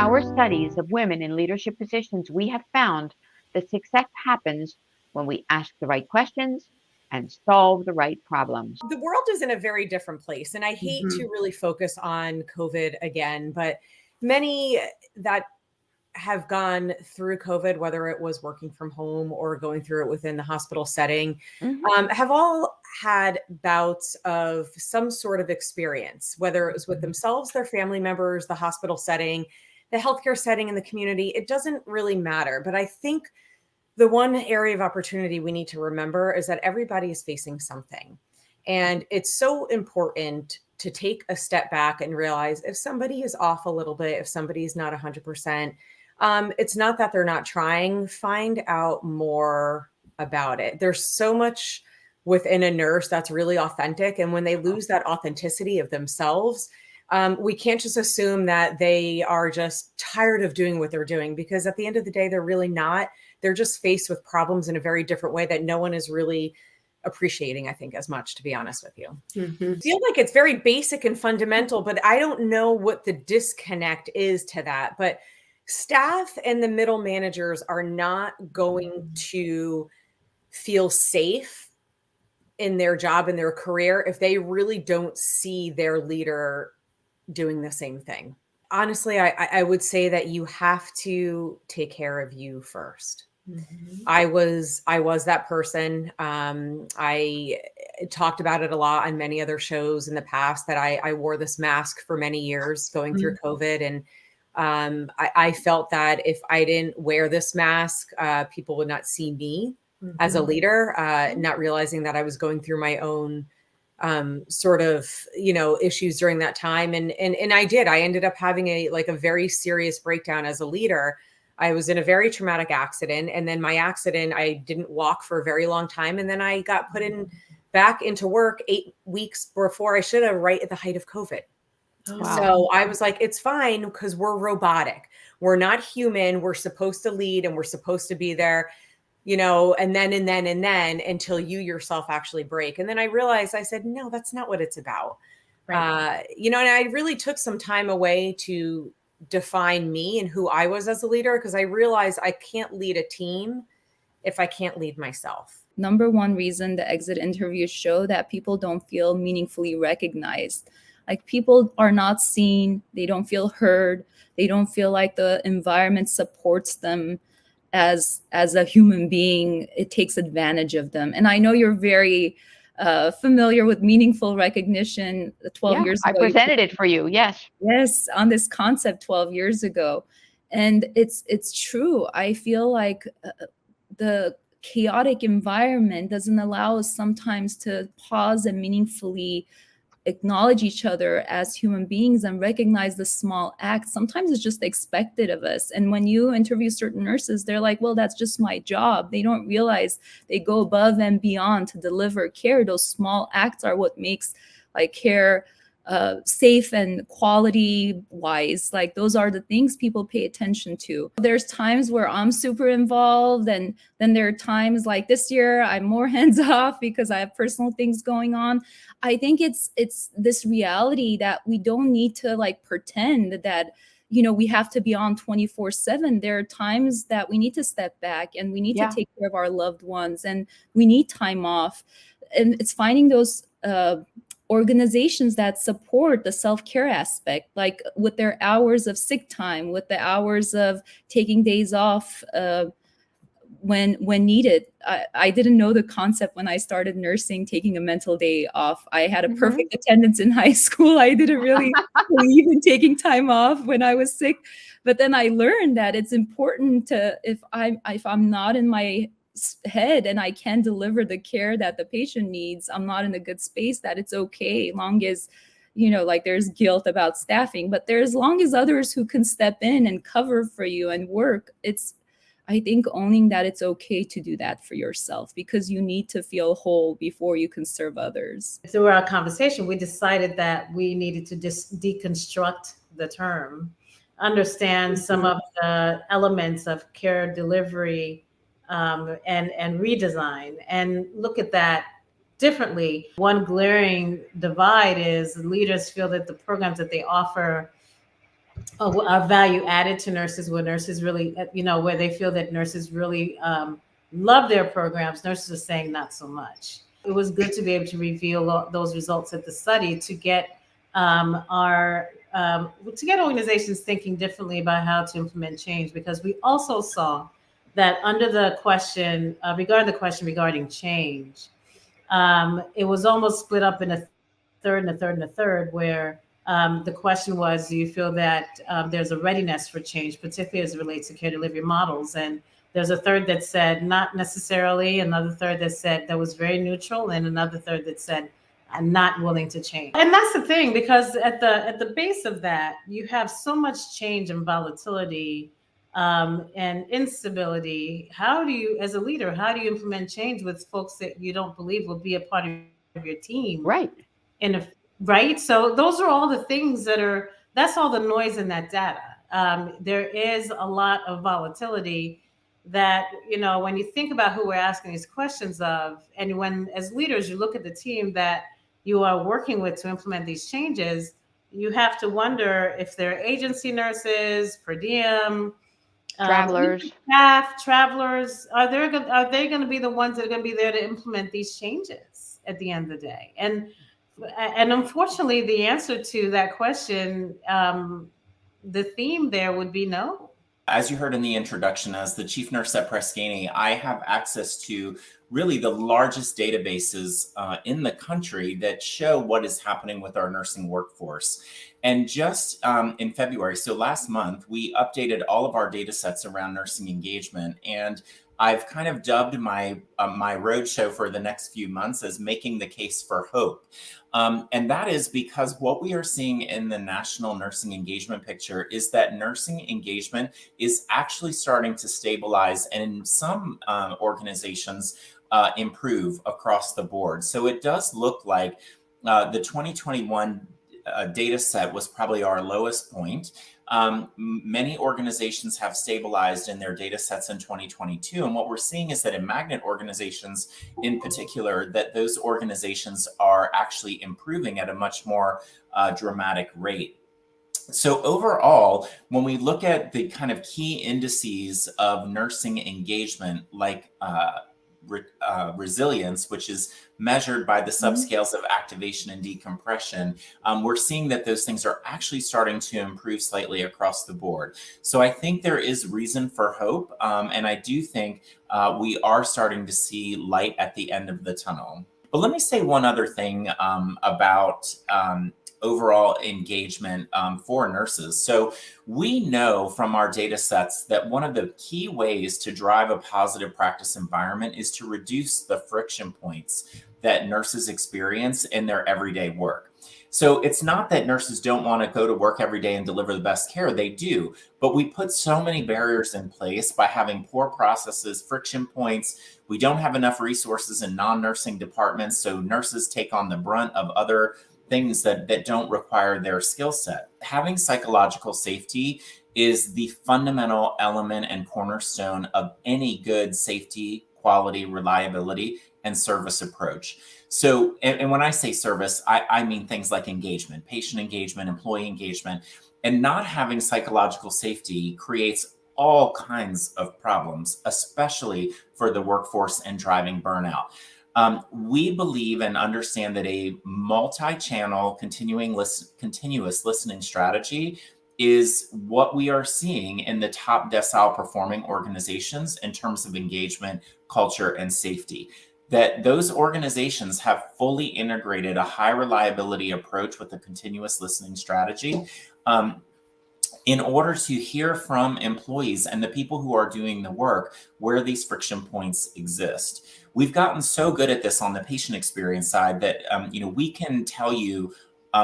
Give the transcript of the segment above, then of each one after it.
our studies of women in leadership positions, we have found that success happens when we ask the right questions and solve the right problems. The world is in a very different place. And I hate to really focus on COVID again, but many that have gone through COVID, whether it was working from home or going through it within the hospital setting, have all had bouts of some sort of experience, whether it was with themselves, their family members, the hospital setting, the healthcare setting, in the community. It doesn't really matter. But I think the one area of opportunity we need to remember is that everybody is facing something. And it's so important to take a step back and realize if somebody is off a little bit, if somebody is not 100%, it's not that they're not trying. Find out more about it. There's so much within a nurse that's really authentic. And when they lose that authenticity of themselves, we can't just assume that they are just tired of doing what they're doing, because at the end of the day, they're really not. They're just faced with problems in a very different way that no one is really appreciating, I think, as much, to be honest with you. I feel like it's very basic and fundamental, but I don't know what the disconnect is to that. But staff and the middle managers are not going to feel safe in their job and their career if they really don't see their leader doing the same thing. Honestly, I would say that you have to take care of you first. I was that person. I talked about it a lot on many other shows in the past that I wore this mask for many years going through COVID. And I felt that if I didn't wear this mask, people would not see me as a leader, not realizing that I was going through my own sort of, issues during that time. And I did. I ended up having a very serious breakdown as a leader. I was in a very traumatic accident. And then my accident, I didn't walk for a very long time. And then I got put back into work 8 weeks before I should have, right at the height of COVID. Wow. So I was like, it's fine because we're robotic. We're not human. We're supposed to lead and we're supposed to be there, and then until you yourself actually break. And then I realized, I said, no, that's not what it's about. Right. And I really took some time away to define me and who I was as a leader, because I realized I can't lead a team if I can't lead myself. Number one reason the exit interviews show that people don't feel meaningfully recognized. Like, people are not seen, they don't feel heard, they don't feel like the environment supports them as a human being. It takes advantage of them. And I know you're very familiar with meaningful recognition. 12 years ago, I presented it for you. Yes, on this concept 12 years ago. And it's true. I feel like the chaotic environment doesn't allow us sometimes to pause and meaningfully acknowledge each other as human beings and recognize the small acts. Sometimes it's just expected of us. And when you interview certain nurses, they're like, well, that's just my job. They don't realize they go above and beyond to deliver care. Those small acts are what makes care safe and quality wise. Those are the things people pay attention to. There's times where I'm super involved, and then there are times like this year I'm more hands off because I have personal things going on. I think it's this reality that we don't need to pretend that we have to be on 24/7. There are times that we need to step back and we need to take care of our loved ones, and we need time off. And it's finding those organizations that support the self-care aspect, like with their hours of sick time, with the hours of taking days off when needed. I didn't know the concept when I started nursing, taking a mental day off. I had a perfect attendance in high school. I didn't really believe in taking time off when I was sick. But then I learned that it's important to, if I'm not in my head and I can deliver the care that the patient needs, I'm not in a good space, that it's okay, long as there's guilt about staffing, but there's long as others who can step in and cover for you and work. It's, I think, owning that it's okay to do that for yourself, because you need to feel whole before you can serve others. Through our conversation, we decided that we needed to deconstruct the term, understand some of the elements of care delivery and redesign, and look at that differently. One glaring divide is leaders feel that the programs that they offer our value added to nurses, where nurses really, where they feel that nurses really love their programs. Nurses are saying not so much. It was good to be able to reveal those results at the study to get our to get organizations thinking differently about how to implement change, because we also saw that under the question regarding change, it was almost split up in a third and a third and a third, where the question was, do you feel that there's a readiness for change, particularly as it relates to care delivery models? And there's a third that said not necessarily, another third that said that was very neutral, and another third that said I'm not willing to change. And that's the thing, because at the base of that, you have so much change and volatility and instability. How do you, as a leader, how do you implement change with folks that you don't believe will be a part of your team? Right. Right. So those are all the things that's all the noise in that data. There is a lot of volatility that, when you think about who we're asking these questions of, and when as leaders, you look at the team that you are working with to implement these changes, you have to wonder if they're agency nurses, per diem, Travelers. staff, travelers, are they going to be the ones that are going to be there to implement these changes at the end of the day? And unfortunately, the answer to that question, the theme there would be no. As you heard in the introduction, as the chief nurse at Press Ganey, I have access to really the largest databases in the country that show what is happening with our nursing workforce. And just in February, so last month, we updated all of our data sets around nursing engagement. And I've kind of dubbed my my roadshow for the next few months as making the case for hope. And that is because what we are seeing in the national nursing engagement picture is that nursing engagement is actually starting to stabilize, and in some organizations improve across the board. So it does look like the 2021 data set was probably our lowest point. Many organizations have stabilized in their data sets in 2022. And what we're seeing is that in magnet organizations in particular, that those organizations are actually improving at a much more dramatic rate. So overall, when we look at the kind of key indices of nursing engagement, like resilience, which is measured by the subscales of activation and decompression, we're seeing that those things are actually starting to improve slightly across the board. So I think there is reason for hope. And I do think we are starting to see light at the end of the tunnel. But let me say one other thing about overall engagement for nurses. So we know from our data sets that one of the key ways to drive a positive practice environment is to reduce the friction points that nurses experience in their everyday work. So it's not that nurses don't want to go to work every day and deliver the best care. They do, but we put so many barriers in place by having poor processes, friction points. We don't have enough resources in non-nursing departments, so nurses take on the brunt of other things that don't require their skill set. Having psychological safety is the fundamental element and cornerstone of any good safety, quality, reliability, and service approach. So, and when I say service, I mean things like engagement, patient engagement, employee engagement, and not having psychological safety creates all kinds of problems, especially for the workforce and driving burnout. We believe and understand that a multi-channel continuous listening strategy is what we are seeing in the top decile performing organizations in terms of engagement, culture, and safety. That those organizations have fully integrated a high reliability approach with a continuous listening strategy in order to hear from employees and the people who are doing the work where these friction points exist. We've gotten so good at this on the patient experience side that we can tell you,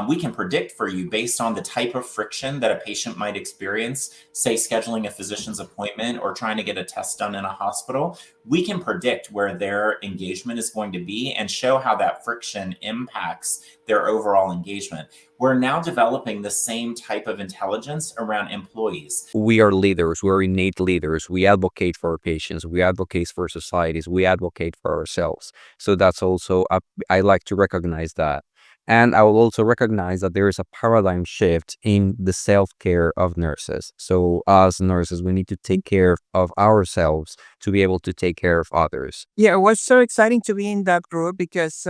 we can predict for you based on the type of friction that a patient might experience, say scheduling a physician's appointment or trying to get a test done in a hospital. We can predict where their engagement is going to be and show how that friction impacts their overall engagement. We're now developing the same type of intelligence around employees. We are leaders. We're innate leaders. We advocate for our patients. We advocate for societies. We advocate for ourselves. So that's also, I like to recognize that. And I will also recognize that there is a paradigm shift in the self-care of nurses. So as nurses, we need to take care of ourselves to be able to take care of others. Yeah, it was so exciting to be in that group because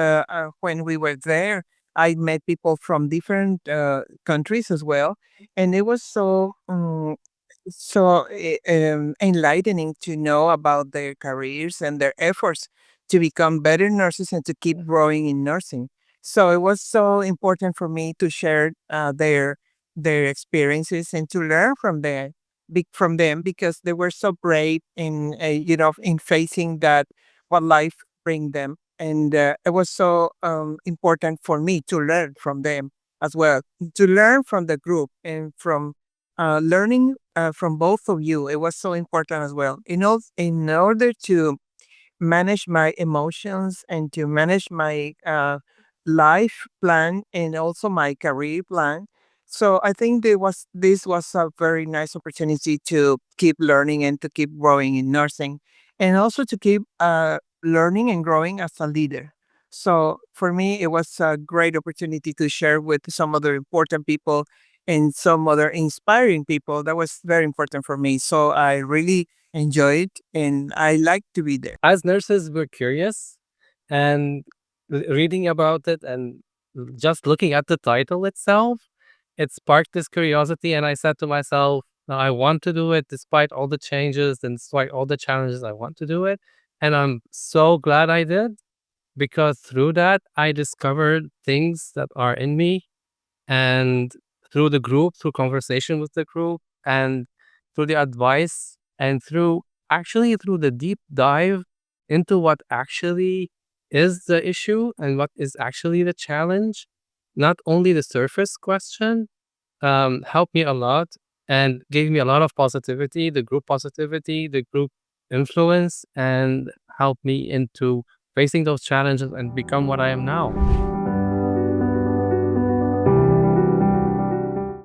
when we were there, I met people from different countries as well, and it was so enlightening to know about their careers and their efforts to become better nurses and to keep growing in nursing. So it was so important for me to share their experiences and to learn from them because they were so brave in in facing that what life bring them, and it was so important for me to learn from them as well, to learn from the group and from learning from both of you. It was so important as well. In order to manage my emotions and to manage my life plan and also my career plan. So I think this was a very nice opportunity to keep learning and to keep growing in nursing, and also to keep learning and growing as a leader. So for me, it was a great opportunity to share with some other important people and some other inspiring people. That was very important for me. So I really enjoyed and I like to be there. As nurses, we're curious, and reading about it and just looking at the title itself, it sparked this curiosity. And I said to myself, "No, I want to do it despite all the changes and despite all the challenges. I want to do it." And I'm so glad I did, because through that, I discovered things that are in me. And through the group, through conversation with the group, and through the advice, and through the deep dive into what actually is the issue and what is actually the challenge, not only the surface question, helped me a lot and gave me a lot of positivity, the group influence, and helped me into facing those challenges and become what I am now.